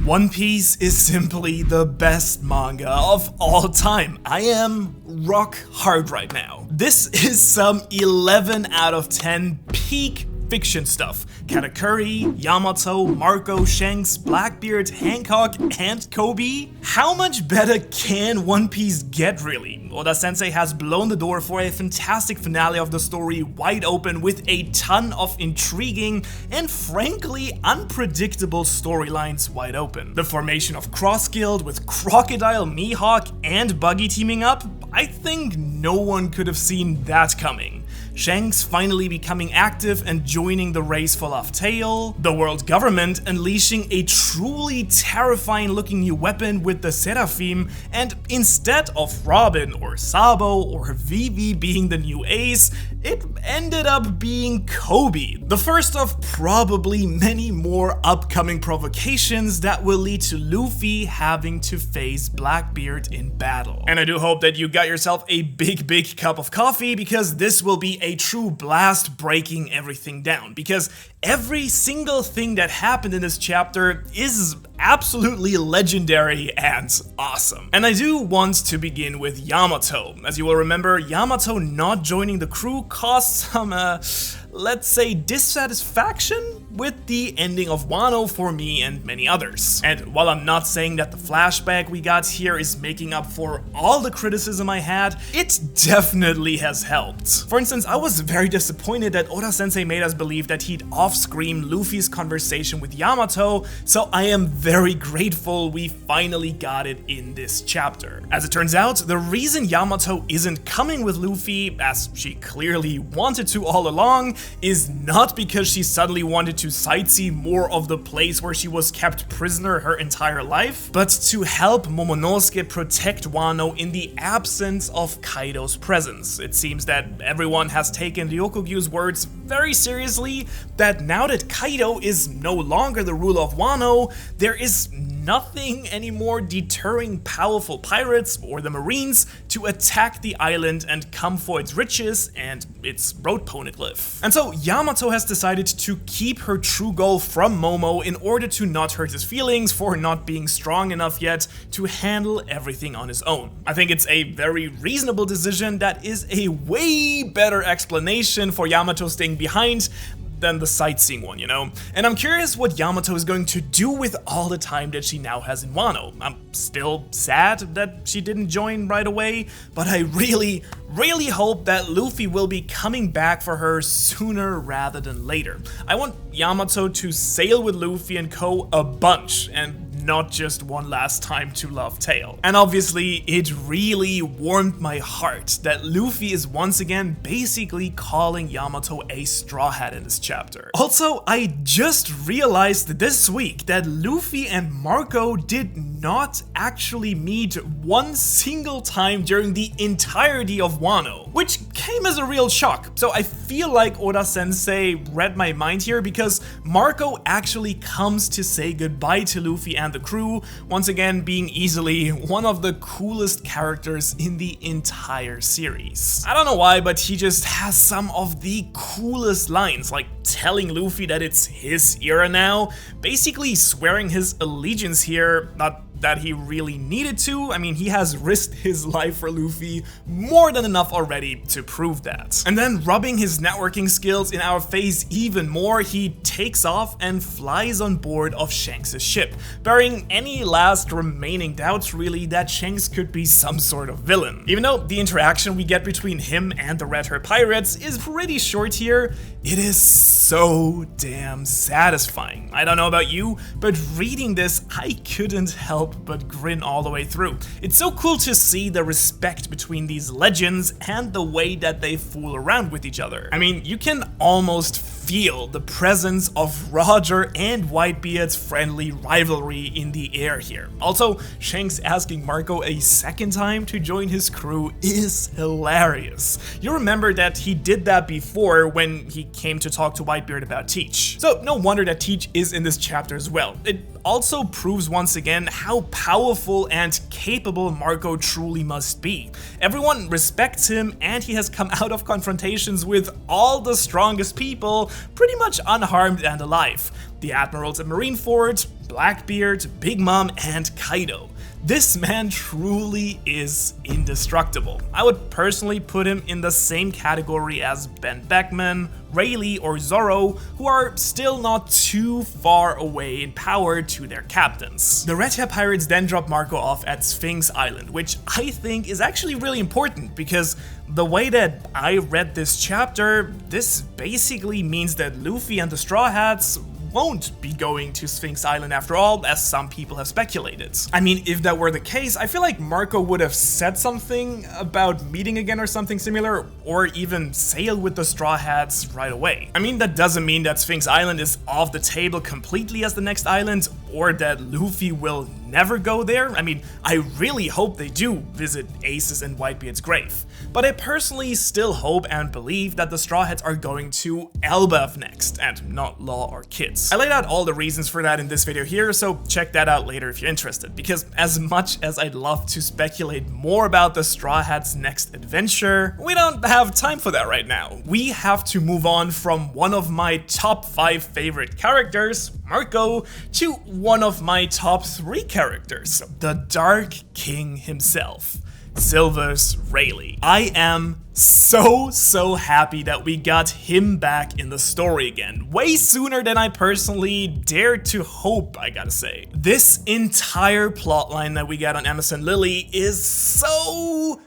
One Piece is simply the best manga of all time. I am rock hard right now. This is some 11 out of 10 peak fiction stuff. Katakuri, Yamato, Marco, Shanks, Blackbeard, Hancock, and Koby. How much better can One Piece get, really? Oda-sensei has blown the door for a fantastic finale of the story wide open with a ton of intriguing and frankly unpredictable storylines wide open. The formation of Cross Guild with Crocodile, Mihawk, and Buggy teaming up, I think no one could have seen that coming. Shanks finally becoming active and joining the race for Laugh Tale, the world government unleashing a truly terrifying looking new weapon with the Seraphim, and instead of Robin or Sabo or Vivi being the new ace, it ended up being Koby, the first of probably many more upcoming provocations that will lead to Luffy having to face Blackbeard in battle. And I do hope that you got yourself a big cup of coffee, because this will be a true blast breaking everything down, because every single thing that happened in this chapter is absolutely legendary and awesome. And I do want to begin with Yamato. As you will remember, Yamato not joining the crew caused some, let's say, dissatisfaction with the ending of Wano for me and many others. And while I'm not saying that the flashback we got here is making up for all the criticism I had, it definitely has helped. For instance, I was very disappointed that Oda-sensei made us believe that he'd off-scream Luffy's conversation with Yamato, so I am very grateful we finally got it in this chapter. As it turns out, the reason Yamato isn't coming with Luffy, as she clearly wanted to all along, is not because she suddenly wanted to sightsee more of the place where she was kept prisoner her entire life, but to help Momonosuke protect Wano in the absence of Kaido's presence. It seems that everyone has taken Ryokugyu's words very seriously, that now that Kaido is no longer the ruler of Wano, there is nothing anymore deterring powerful pirates or the marines to attack the island and come for its riches and its road poneglyph. And so Yamato has decided to keep her true goal from Momo in order to not hurt his feelings for not being strong enough yet to handle everything on his own. I think it's a very reasonable decision that is a way better explanation for Yamato staying behind than the sightseeing one, you know? And I'm curious what Yamato is going to do with all the time that she now has in Wano. I'm still sad that she didn't join right away, but I really hope that Luffy will be coming back for her sooner rather than later. I want Yamato to sail with Luffy and co a bunch, and not just one last time to Laugh Tale. And obviously, it really warmed my heart that Luffy is once again basically calling Yamato a straw hat in this chapter. Also, I just realized this week that Luffy and Marco did not actually meet one single time during the entirety of Wano, which came as a real shock. So I feel like Oda-sensei read my mind here, because Marco actually comes to say goodbye to Luffy and the crew, once again being easily one of the coolest characters in the entire series. I don't know why, but he just has some of the coolest lines, like telling Luffy that it's his era now, basically swearing his allegiance here, not that he really needed to. I mean, he has risked his life for Luffy more than enough already to prove that. And then rubbing his networking skills in our face even more, he takes off and flies on board of Shanks' ship, burying any last remaining doubts really that Shanks could be some sort of villain. Even though the interaction we get between him and the Red Hair Pirates is pretty short here, it is so damn satisfying. I don't know about you, but reading this, I couldn't help but grin all the way through. It's so cool to see the respect between these legends and the way that they fool around with each other. I mean, you can almost feel the presence of Roger and Whitebeard's friendly rivalry in the air here. Also, Shanks asking Marco a second time to join his crew is hilarious. You remember that he did that before when he came to talk to Whitebeard about Teach. So no wonder that Teach is in this chapter as well. It also proves once again how powerful and capable Marco truly must be. Everyone respects him, and he has come out of confrontations with all the strongest people pretty much unharmed and alive. The admirals at Marineford, Blackbeard, Big Mom, and Kaido. This man truly is indestructible. I would personally put him in the same category as Ben Beckman, Rayleigh, or Zoro, who are still not too far away in power to their captains. The Red Hair Pirates then drop Marco off at Sphinx Island, which I think is actually really important because the way that I read this chapter, this basically means that Luffy and the Straw Hats won't be going to Sphinx Island after all, as some people have speculated. I mean, if that were the case, I feel like Marco would have said something about meeting again or something similar, or even sail with the Straw Hats right away. I mean, that doesn't mean that Sphinx Island is off the table completely as the next island, or that Luffy will never go there. I mean, I really hope they do visit Ace's and Whitebeard's grave. But I personally still hope and believe that the Straw Hats are going to Elbaf next, and not Law or Kids. I laid out all the reasons for that in this video here, so check that out later if you're interested, because as much as I'd love to speculate more about the Straw Hats' next adventure, we don't have time for that right now. We have to move on from one of my top 5 favorite characters, Marco, to one of my top 3 characters, the Dark King himself, Silver's Rayleigh. I am so happy that we got him back in the story again, way sooner than I personally dared to hope, I gotta say. This entire plotline that we get on Emerson Lily is so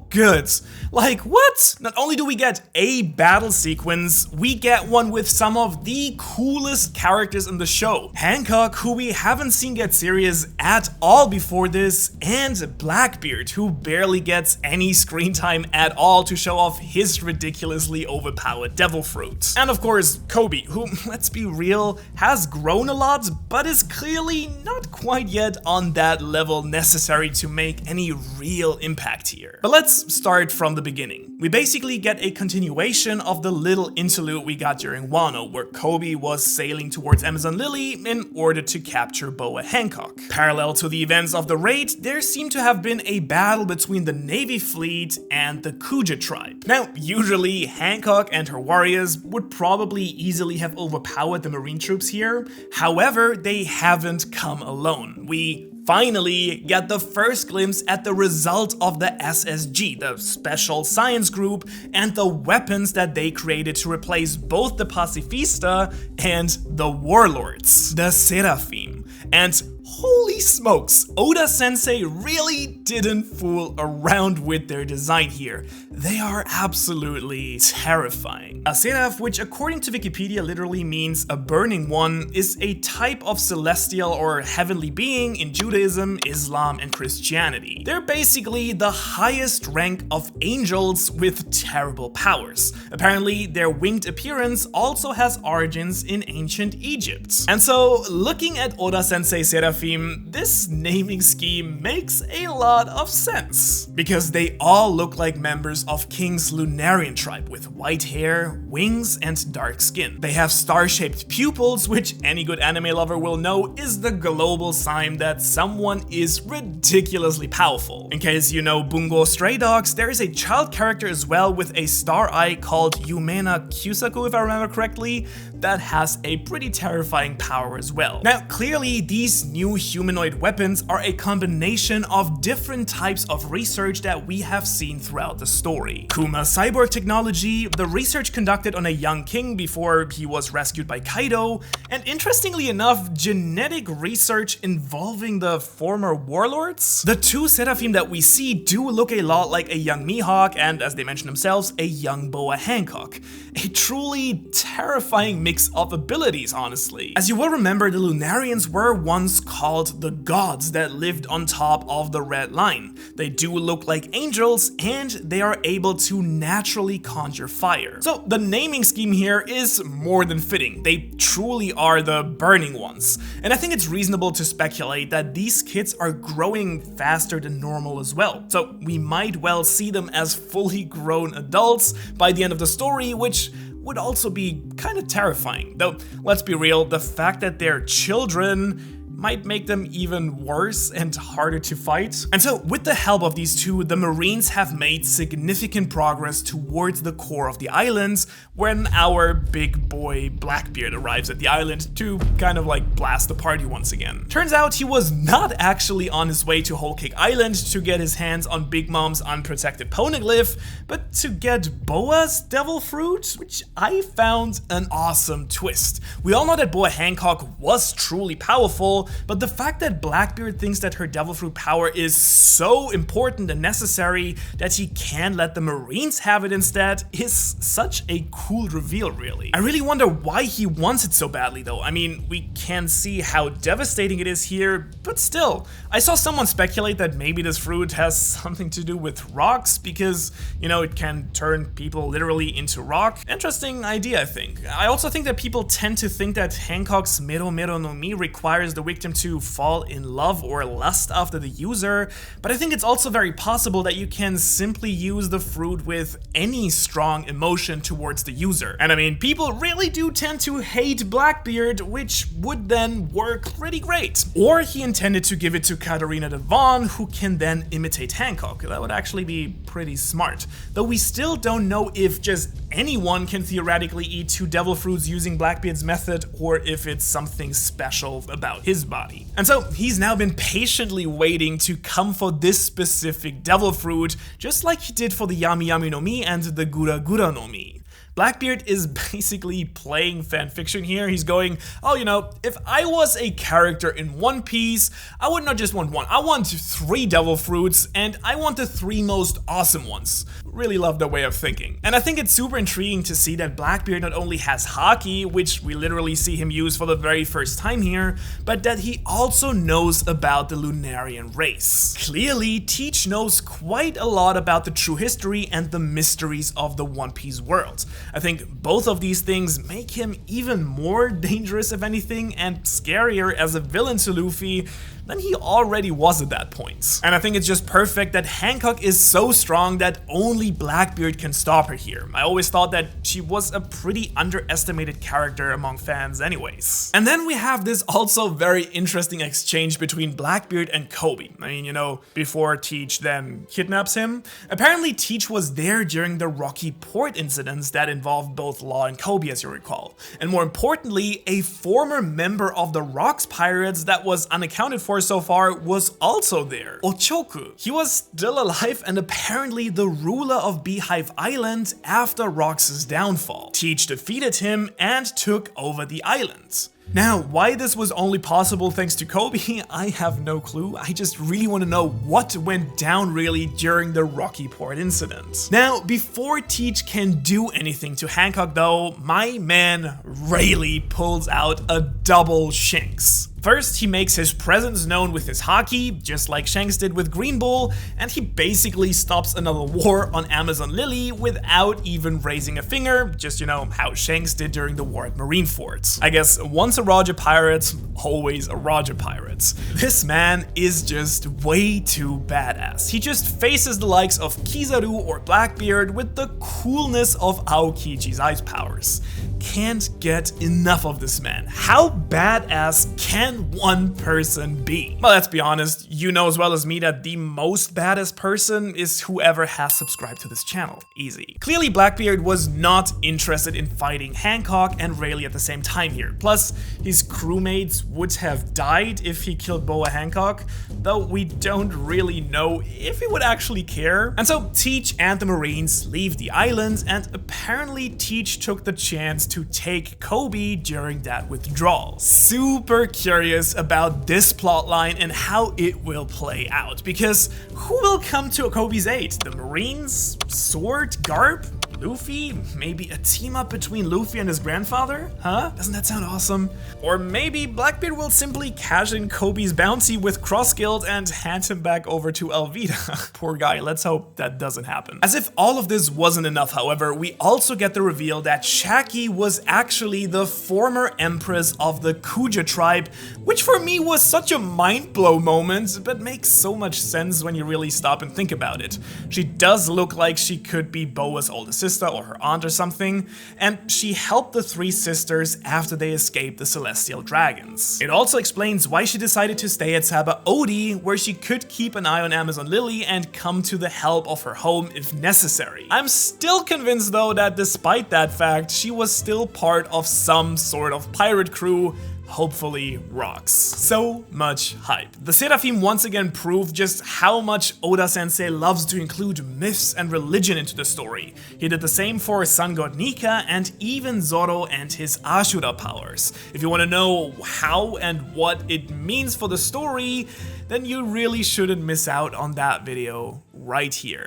good. Like, what? Not only do we get a battle sequence, we get one with some of the coolest characters in the show. Hancock, who we haven't seen get serious at all before this, and Blackbeard, who barely gets any screen time at all to show off his ridiculously overpowered devil fruit. And of course, Koby, who, let's be real, has grown a lot, but is clearly not quite yet on that level necessary to make any real impact here. But let's start from the beginning. We basically get a continuation of the little interlude we got during Wano, where Koby was sailing towards Amazon Lily in order to capture Boa Hancock. Parallel to the events of the raid, there seemed to have been a battle between the Navy fleet and the Kuja tribe. Now, usually Hancock and her warriors would probably easily have overpowered the marine troops here. However, they haven't come alone. We finally get the first glimpse at the result of the SSG, the Special Science Group, and the weapons that they created to replace both the Pacifista and the Warlords, the Seraphim. And holy smokes, Oda Sensei really didn't fool around with their design here. They are absolutely terrifying. A seraph, which according to Wikipedia literally means a burning one, is a type of celestial or heavenly being in Judaism, Islam, and Christianity. They're basically the highest rank of angels with terrible powers. Apparently, their winged appearance also has origins in ancient Egypt. And so, looking at Oda Sensei's Seraphim, this naming scheme makes a lot of sense. Because they all look like members of King's Lunarian tribe with white hair, wings, and dark skin. They have star-shaped pupils, which any good anime lover will know is the global sign that someone is ridiculously powerful. In case you know Bungo Stray Dogs, there is a child character as well with a star eye called Yumena Kyusaku, if I remember correctly, that has a pretty terrifying power as well. Now, clearly, these new humanoid weapons are a combination of different types of research that we have seen throughout the story. Kuma cyborg technology, the research conducted on a young king before he was rescued by Kaido, and interestingly enough, genetic research involving the former warlords. The two Seraphim that we see do look a lot like a young Mihawk and, as they mention themselves, a young Boa Hancock. A truly terrifying mix of abilities, honestly. As you will remember, the Lunarians were once called the gods that lived on top of the Red Line. They do look like angels, and they are able to naturally conjure fire. So the naming scheme here is more than fitting. They truly are the burning ones. And I think it's reasonable to speculate that these kids are growing faster than normal as well. So we might well see them as fully grown adults by the end of the story, which would also be kind of terrifying. Though, let's be real, the fact that they're children might make them even worse and harder to fight. And so, with the help of these two, the Marines have made significant progress towards the core of the islands when our big boy Blackbeard arrives at the island to kind of like blast the party once again. Turns out he was not actually on his way to Whole Cake Island to get his hands on Big Mom's unprotected poneglyph, but to get Boa's devil fruit, which I found an awesome twist. We all know that Boa Hancock was truly powerful, but the fact that Blackbeard thinks that her devil fruit power is so important and necessary that he can let the Marines have it instead is such a cool reveal, really. I really wonder why he wants it so badly though. I mean, we can see how devastating it is here, but still. I saw someone speculate that maybe this fruit has something to do with rocks because, you know, it can turn people literally into rock. Interesting idea, I think. I also think that people tend to think that Hancock's Mero Mero no Mi requires the victim to fall in love or lust after the user, but I think it's also very possible that you can simply use the fruit with any strong emotion towards the user. And I mean, people really do tend to hate Blackbeard, which would then work pretty great. Or he intended to give it to Katarina Devon, who can then imitate Hancock. That would actually be pretty smart. Though we still don't know if just anyone can theoretically eat two devil fruits using Blackbeard's method, or if it's something special about his body. And so he's now been patiently waiting to come for this specific devil fruit, just like he did for the Yami Yami no Mi and the Gura Gura no Mi. Blackbeard is basically playing fanfiction here. He's going, oh, you know, if I was a character in One Piece, I would not just want one. I want 3 devil fruits, and I want the 3 most awesome ones. Really love the way of thinking. And I think it's super intriguing to see that Blackbeard not only has Haki, which we literally see him use for the very first time here, but that he also knows about the Lunarian race. Clearly, Teach knows quite a lot about the true history and the mysteries of the One Piece world. I think both of these things make him even more dangerous, if anything, and scarier as a villain to Luffy than he already was at that point. And I think it's just perfect that Hancock is so strong that only Blackbeard can stop her here. I always thought that she was a pretty underestimated character among fans anyways. And then we have this also very interesting exchange between Blackbeard and Koby. I mean, you know, before Teach then kidnaps him. Apparently Teach was there during the Rocky Port incidents that involved both Law and Koby, as you recall. And more importantly, a former member of the Rocks Pirates that was unaccounted for so far was also there, Ochoku. He was still alive and apparently the ruler of Beehive Island after Rox's downfall. Teach defeated him and took over the island. Now, why this was only possible thanks to Koby, I have no clue. I just really want to know what went down really during the Rocky Port incident. Now, before Teach can do anything to Hancock though, my man Rayleigh pulls out a double Shanks. First, he makes his presence known with his Haki, just like Shanks did with Green Bull, and he basically stops another war on Amazon Lily without even raising a finger, just, you know, how Shanks did during the war at Marineford. I guess once a Roger Pirate, always a Roger Pirate. This man is just way too badass. He just faces the likes of Kizaru or Blackbeard with the coolness of Aokiji's ice powers. Can't get enough of this man. How badass can one person be? Well, let's be honest, you know as well as me that the most badass person is whoever has subscribed to this channel. Easy. Clearly, Blackbeard was not interested in fighting Hancock and Rayleigh at the same time here. Plus, his crewmates would have died if he killed Boa Hancock, though we don't really know if he would actually care. And so Teach and the Marines leave the island, and apparently Teach took the chance to take Koby during that withdrawal. Super curious about this plotline and how it will play out, because who will come to Koby's aid? The Marines? Sword? Garp? Luffy? Maybe a team up between Luffy and his grandfather? Huh? Doesn't that sound awesome? Or maybe Blackbeard will simply cash in Koby's bounty with Cross Guild and hand him back over to Alvida. Poor guy, let's hope that doesn't happen. As if all of this wasn't enough, however, we also get the reveal that Shaki was actually the former empress of the Kuja tribe, which for me was such a mind-blow moment, but makes so much sense when you really stop and think about it. She does look like she could be Boa's oldest sister, sister or her aunt or something, and she helped the three sisters after they escaped the celestial dragons. It also explains why she decided to stay at 𝙻𝚎𝚐𝚐𝚑𝚝, where she could keep an eye on Amazon Lily and come to the help of her home if necessary. I'm still convinced though that despite that fact, she was still part of some sort of pirate crew. Hopefully rocks. So much hype. The Seraphim once again proved just how much Oda sensei loves to include myths and religion into the story. He did the same for sun god Nika and even Zoro and his Ashura powers. If you want to know how and what it means for the story, then you really shouldn't miss out on that video right here.